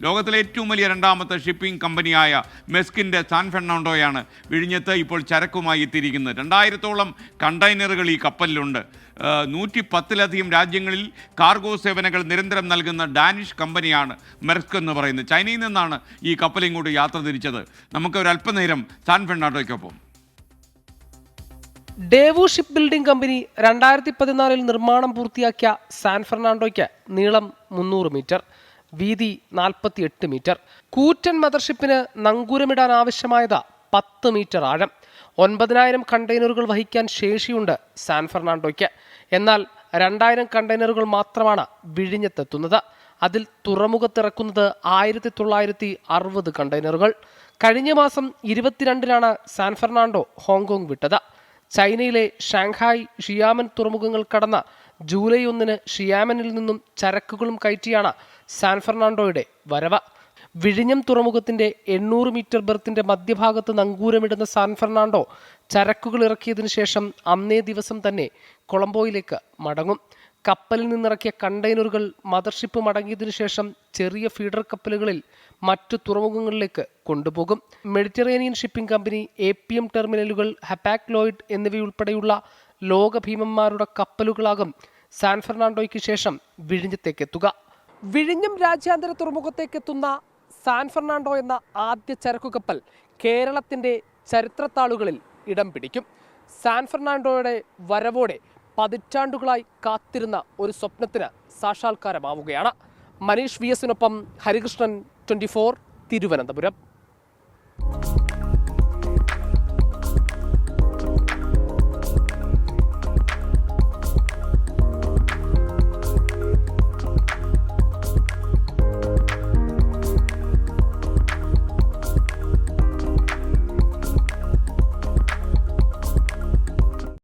ലോകത്തിലെ ഏറ്റവും വലിയ രണ്ടാമത്തെ ഷിപ്പിംഗ് കമ്പനിയായ മെസ്കിൻ്റെ സാൻ ഫെർണാണ്ടോയാണ് വിഴിഞ്ഞത്ത് ഇപ്പോൾ ചരക്കുമായി എത്തിയിരിക്കുന്നത്. 2000-ഓളം കണ്ടെയ്നറുകൾ ഈ കപ്പലിലുണ്ട്. 110-ലധികം രാജ്യങ്ങളിൽ കാർഗോ സേവനങ്ങൾ നിരന്തരം നൽകുന്ന ഡാനിഷ് കമ്പനിയാണ് മെർസ്ക് എന്ന് പറയുന്നത്. ചൈനയിൽ നിന്നാണ് ഈ കപ്പൽ ഇങ്ങോട്ട് യാത്ര തിരിച്ചത്. നമുക്ക് ഒരു അല്പനേരം സാൻ ഫെർണാണ്ടോയ്ക്കൊപ്പം. ഡേവു ഷിപ്പ് ബിൽഡിംഗ് കമ്പനി 2014 നിർമ്മാണം പൂർത്തിയാക്കിയ സാൻ ഫെർണാണ്ടോയ്ക്ക് നീളം 300 മീറ്റർ, വീതി 48 മീറ്റർ. കൂറ്റൻ മദർഷിപ്പിന് നങ്കൂരമിടാൻ ആവശ്യമായത് 10 മീറ്റർ ആഴം. 9000 കണ്ടെയ്നറുകൾ വഹിക്കാൻ ശേഷിയുണ്ട് സാൻ ഫെർണാണ്ടോയ്ക്ക്. എന്നാൽ 2000 കണ്ടെയ്നറുകൾ മാത്രമാണ് വിഴിഞ്ഞത്തെത്തുന്നത്. അതിൽ തുറമുഖത്തിറക്കുന്നത് 1960 കണ്ടെയ്നറുകൾ. കഴിഞ്ഞ മാസം 22-നാണ് സാൻ ഫെർണാണ്ടോ ഹോങ്കോങ് വിട്ടത്. ചൈനയിലെ ഷാങ്ഹായ്, ഷിയാമൻ തുറമുഖങ്ങൾ കടന്ന ജൂലൈ 1-ന് ഷിയാമനിൽ നിന്നും ചരക്കുകളും കയറ്റിയാണ് സാൻ ഫെർണാണ്ടോയുടെ വരവ്. വിഴിഞ്ഞം തുറമുഖത്തിന്റെ 800 മീറ്റർ ബെർത്തിന്റെ മധ്യഭാഗത്ത് നങ്കൂരമിടുന്ന സാൻ ഫെർണാണ്ടോ ചരക്കുകൾ ഇറക്കിയതിനു ശേഷം അന്നേ ദിവസം തന്നെ കൊളംബോയിലേക്ക് മടങ്ങും. കപ്പലിൽ നിന്നിറക്കിയ കണ്ടെയ്നറുകൾ മദർഷിപ്പ് മടങ്ങിയതിനു ശേഷം ചെറിയ ഫീഡർ കപ്പലുകളിൽ മറ്റു തുറമുഖങ്ങളിലേക്ക് കൊണ്ടുപോകും. മെഡിറ്ററേനിയൻ ഷിപ്പിംഗ് കമ്പനി, APM ടെർമിനലുകൾ, ഹപാക് ലോയിഡ് എന്നിവയുൾപ്പെടെയുള്ള ലോക ഭീമന്മാരുടെ കപ്പലുകളാകും സാൻ ഫെർണാണ്ടോയ്ക്ക് ശേഷം വിഴിഞ്ഞത്തേക്കെത്തുക. വിഴിഞ്ഞം രാജ്യാന്തര തുറമുഖത്തേക്കെത്തുന്ന സാൻ ഫെർണാണ്ടോ എന്ന ആദ്യ ചരക്കു കപ്പൽ കേരളത്തിന്റെ ചരിത്രത്താളുകളിൽ ഇടം പിടിക്കും. സാൻ ഫെർണാണ്ടോയുടെ വരവോടെ പതിറ്റാണ്ടുകളായി കാത്തിരുന്ന ഒരു സ്വപ്നത്തിന് സാക്ഷാത്കാരമാവുകയാണ്. മനീഷ് VS-നൊപ്പം ഹരികൃഷ്ണൻ, 24 തിരുവനന്തപുരം.